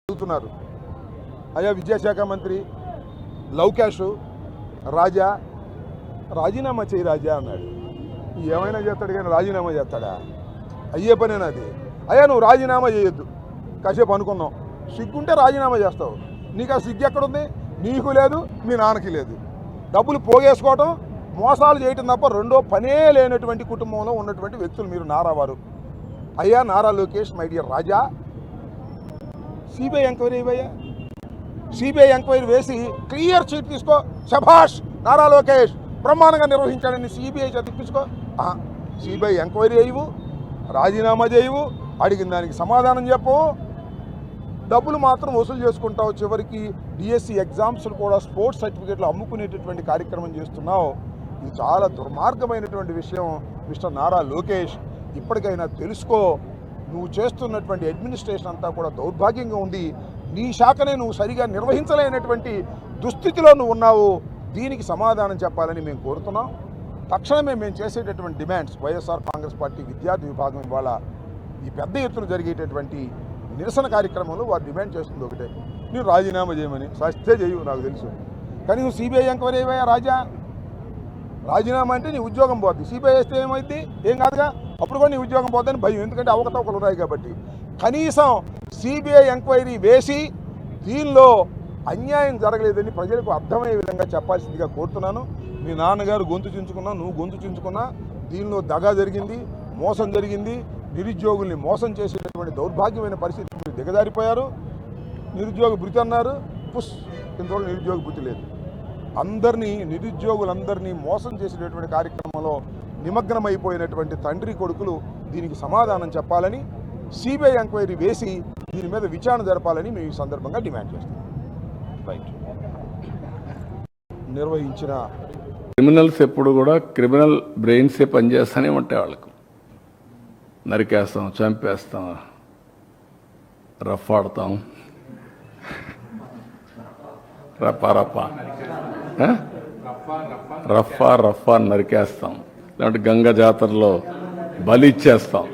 అడుగుతున్నారు. అయ్యా విద్యాశాఖ మంత్రి లౌకేష్ రాజా రాజీనామా చేయి రాజా అన్నాడు. ఏమైనా చేస్తాడు కానీ రాజీనామా చేస్తాడా? అయ్యే పనేనా అది? అయ్యా నువ్వు రాజీనామా చేయొద్దు, కాసేపు అనుకున్నాం, సిగ్గుంటే రాజీనామా చేస్తావు. నీకు ఆ సిగ్గు ఎక్కడుంది? నీకు లేదు, మీ నాన్నకి లేదు. డబ్బులు పోగేసుకోవటం, మోసాలు చేయటం తప్ప రెండో పనే లేనటువంటి కుటుంబంలో ఉన్నటువంటి వ్యక్తులు మీరు నారావారు. అయ్యా Nara Lokesh, my dear Raja, CBI enquiry ఇవ్వయ్యా. సిబిఐ ఎంక్వైరీ వేసి క్లియర్ చీట్ తీసుకో. శభాష్ నారా లోకేష్ బ్రహ్మాండంగా నిర్వహించాడని సిబిఐ తెప్పించుకో. సిబిఐ ఎంక్వైరీ అయ్యవు, రాజీనామా చేయవు, అడిగిన దానికి సమాధానం చెప్పు. డబ్బులు మాత్రం వసూలు చేసుకుంటావు. చివరికి డిఎస్సి ఎగ్జామ్స్లు కూడా స్పోర్ట్స్ సర్టిఫికేట్లు అమ్ముకునేటటువంటి కార్యక్రమం చేస్తున్నావు. ఇది చాలా దుర్మార్గమైనటువంటి విషయం. మిస్టర్ నారా లోకేష్, ఇప్పటికైనా తెలుసుకో. నువ్వు చేస్తున్నటువంటి అడ్మినిస్ట్రేషన్ అంతా కూడా దౌర్భాగ్యంగా ఉంది. నీ శాఖనే నువ్వు సరిగా నిర్వహించలేనటువంటి దుస్థితిలో నువ్వు ఉన్నావు. దీనికి సమాధానం చెప్పాలని మేము కోరుతున్నాం. తక్షణమే మేము చేసేటటువంటి డిమాండ్స్, వైఎస్ఆర్ కాంగ్రెస్ పార్టీ విద్యార్థి విభాగం ఇవాళ ఈ పెద్ద ఎత్తున జరిగేటటువంటి నిరసన కార్యక్రమంలో వారు డిమాండ్ చేస్తుంది ఒకటే, నువ్వు రాజీనామా చేయమని. సస్తే చేయవు నాకు తెలుసు, కానీ నువ్వు సిబిఐ ఎంక్వైరీ అయ్యా రాజా. రాజీనామా అంటే నీ ఉద్యోగం పోద్ది, సిబిఐ వేస్తే ఏమైంది? ఏం కాదుగా, అప్పుడు కూడా నీ ఉద్యోగం పోద్దని భయం, ఎందుకంటే అవకతవకలు ఉన్నాయి కాబట్టి. కనీసం సిబిఐ ఎంక్వైరీ వేసి దీనిలో అన్యాయం జరగలేదని ప్రజలకు అర్థమయ్యే విధంగా చెప్పాల్సిందిగా కోరుతున్నాను. మీ నాన్నగారు గొంతు చించుకున్నా, నువ్వు గొంతు చించుకున్నా, దీనిలో దగా జరిగింది, మోసం జరిగింది. నిరుద్యోగుల్ని మోసం చేసేటటువంటి దౌర్భాగ్యమైన పరిస్థితి మీరు దిగజారిపోయారు. నిరుద్యోగ భృతి అన్నారు, ఇంతవరకు నిరుద్యోగ భృతి లేదు. నిరుద్యోగులందరినీ మోసం చేసేటటువంటి కార్యక్రమంలో నిమగ్నమైపోయినటువంటి తండ్రి కొడుకులు దీనికి సమాధానం చెప్పాలని, సిబిఐ ఎంక్వైరీ వేసి దీని మీద విచారణ జరపాలని మేము ఈ సందర్భంగా డిమాండ్ చేస్తాం. రైట్. నిర్వహించిన క్రిమినల్స్ ఎప్పుడు కూడా క్రిమినల్ బ్రెయిన్సే పనిచేస్తూనే ఉంటాయి. వాళ్ళకు నరికేస్తాం, చంపేస్తాం, రఫ్ ఆడతాం, రఫా నరికేస్తాం. లేదంటే గంగ జాతరలో బలి ఇచ్చేస్తాం.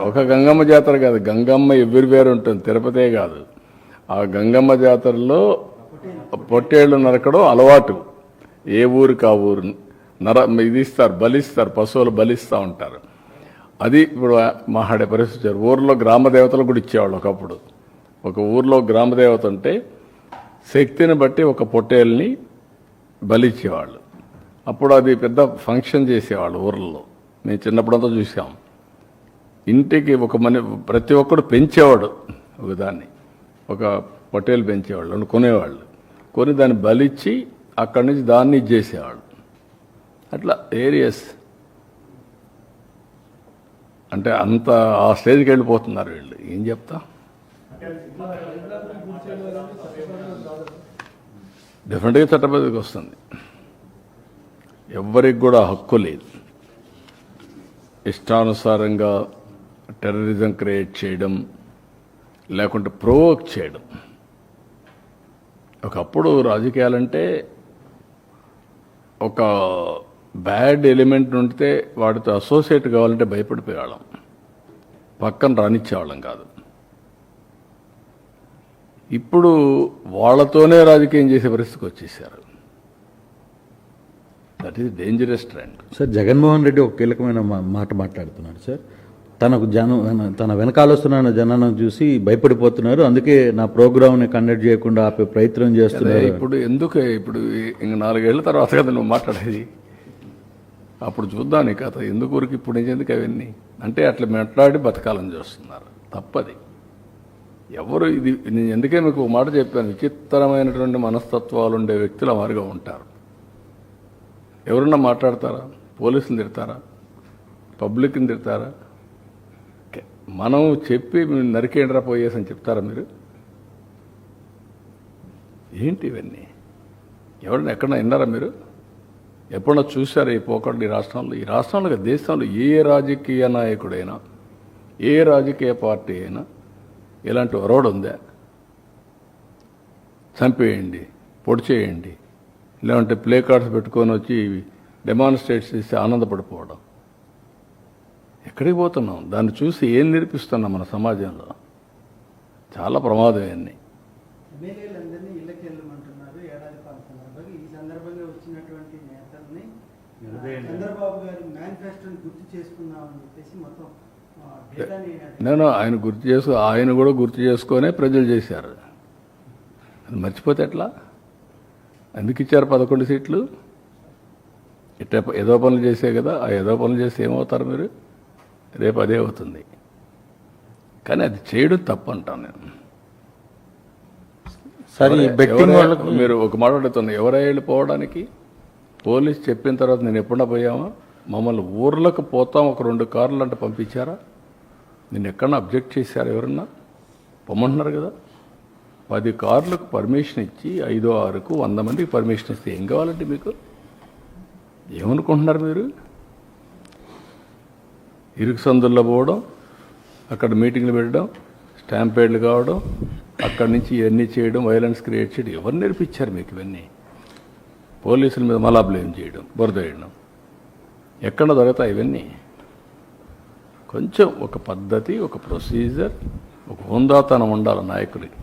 ఒక గంగమ్మ జాతర కాదు, గంగమ్మ ఎవ్రీవేర్ ఉంటుంది, తిరుపతే కాదు. ఆ గంగమ్మ జాతరలో పొట్టేళ్లు నరకడం అలవాటు. ఏ ఊరికి ఆ ఊరు ఇది ఇస్తారు, బలిస్తారు, పశువులు బలిస్తూ ఉంటారు. అది ఇప్పుడు మాట్లాడే పరిస్థితి. ఊర్లో గ్రామదేవతలు కూడా ఇచ్చేవాళ్ళు. ఒకప్పుడు ఒక ఊర్లో గ్రామదేవత ఉంటే శక్తిని బట్టి ఒక పొట్టేల్ని బలిచ్చేవాళ్ళు. అప్పుడు అది పెద్ద ఫంక్షన్ చేసేవాళ్ళు ఊర్లలో. మేము చిన్నప్పుడంతా చూసాం. ఇంటికి ప్రతి ఒక్కడు పెంచేవాడు ఒకదాన్ని, ఒక పొట్టేలు పెంచేవాళ్ళు, కొనేవాళ్ళు. కొని దాన్ని బలిచ్చి అక్కడి నుంచి దాన్ని ఇచ్చేసేవాళ్ళు. అట్లా ఏరియస్ అంటే అంత ఆ స్టేజ్కి వెళ్ళిపోతున్నారు వీళ్ళు. ఏం చెప్తా, డెఫినెట్గా చట్టబద్ధకి వస్తుంది. ఎవ్వరికి కూడా హక్కు లేదు ఇష్టానుసారంగా టెర్రరిజం క్రియేట్ చేయడం, లేకుంటే ప్రొవోక్ చేయడం. ఒకప్పుడు రాజకీయాలంటే ఒక బ్యాడ్ ఎలిమెంట్ ఉంటే వాటితో అసోసియేట్ కావాలంటే భయపడిపోయేవాళ్ళం, పక్కన రానిచ్చేవాళ్ళం కాదు. ఇప్పుడు వాళ్ళతోనే రాజకీయం చేసే పరిస్థితికి వచ్చేసారు. That is dangerous trend. Sir, Jaganmohan Reddy ఒక కీలకమైన మాట మాట్లాడుతున్నాడు సార్. తన వెనకాల వస్తున్న జనాన్ని చూసి భయపడిపోతున్నారు, అందుకే నా ప్రోగ్రామ్ని కండక్ట్ చేయకుండా ఆపే ప్రయత్నం చేస్తున్నారు. ఇప్పుడు ఎందుకు ఇప్పుడు ఇంక 4 ఏళ్ల తర్వాత కదా నువ్వు మాట్లాడేది, అప్పుడు చూద్దాం నీ కథ. ఎందుకు ఊరికి ఇప్పుడు ఎందుకు అవన్నీ అంటే అట్లా మాట్లాడి బతకాలని చూస్తున్నారు. తప్పది. ఎవరు ఇది నేను ఎందుకే మీకు ఒక మాట చెప్పాను, విచిత్రమైనటువంటి మనస్తత్వాలు ఉండే వ్యక్తులు వారిగా ఉంటారు. ఎవరన్నా మాట్లాడతారా? పోలీసులు తిడతారా? పబ్లిక్ని తిడతారా? మనం చెప్పి నరికేండ్రా పోయేసి అని చెప్తారా మీరు? ఏంటి ఇవన్నీ? ఎవరన్నా ఎక్కడన్నా విన్నారా మీరు? ఎప్పుడన్నా చూశారా ఈ పోకడ ఈ రాష్ట్రంలో దేశంలో ఏ రాజకీయ నాయకుడైనా, ఏ రాజకీయ పార్టీ అయినా ఇలాంటి ఒరవడు ఉందా? చంపేయండి, పొడి చేయండి, లేదంటే ప్లే కార్డ్స్ పెట్టుకొని వచ్చి డెమాన్స్ట్రేట్స్ చేసి ఆనందపడిపోవడం. ఎక్కడికి పోతున్నాం? దాన్ని చూసి ఏం నేర్పిస్తున్నాం మన సమాజంలో? చాలా ప్రమాదం ఇవన్నీ. ఎమ్మెల్యేలందరినీ ఇళ్ళకి వెళ్ళమంటున్నారు ఏడాది పాలన సందర్భంగా. ఈ సందర్భంగా వచ్చినటువంటి నేతల్ని చంద్రబాబు గారి మేనిఫెస్టోని గుర్తు చేసుకుందామని చెప్పేసి మొత్తం డేటాని నేను ఆయన కూడా గుర్తు చేసుకొనే ప్రజలు చేశారు. అది మర్చిపోతే ఎట్లా? ఎందుకు ఇచ్చారు 11 సీట్లు? ఇట్లా ఏదో పనులు చేసే కదా. ఆ ఏదో పనులు చేస్తే ఏమవుతారు మీరు? రేపు అదే అవుతుంది. కానీ అది చేయడం తప్పు అంటాను నేను. సార్ ఈ బెట్టింగ్ వాళ్ళకు మీరు ఒక మాట అడుగుతున్నారు, ఎవరై వెళ్ళిపోవడానికి? పోలీస్ చెప్పిన తర్వాత నేను ఎప్పుడన్నా పోయామా? మమ్మల్ని ఊర్లకు పోతాం ఒక 2 కార్లు అంటే పంపించారా? నేను ఎక్కడన్నా అబ్జెక్ట్ చేశారా? ఎవరన్నా పొమ్మంటున్నారు కదా. 10 కార్లకు పర్మిషన్ ఇచ్చి 5, 6కు 100 మందికి పర్మిషన్ ఇస్తే ఏం కావాలంటే మీకు? ఏమనుకుంటున్నారు మీరు? ఇరుకు సందుల్లో పోవడం, అక్కడ మీటింగ్లు పెట్టడం, స్టాంపేడ్లు కావడం, అక్కడి నుంచి ఇవన్నీ చేయడం, వైలెన్స్ క్రియేట్ చేయడం ఎవరు నేర్పించారు మీకు ఇవన్నీ? పోలీసుల మీద మళ్ళా బ్లేమ్ చేయడం, బురద వేయడం ఎక్కడ దొరుకుతాయి ఇవన్నీ? కొంచెం ఒక పద్ధతి, ఒక ప్రొసీజర్, ఒక హుందాతనం ఉండాలి నాయకులకి.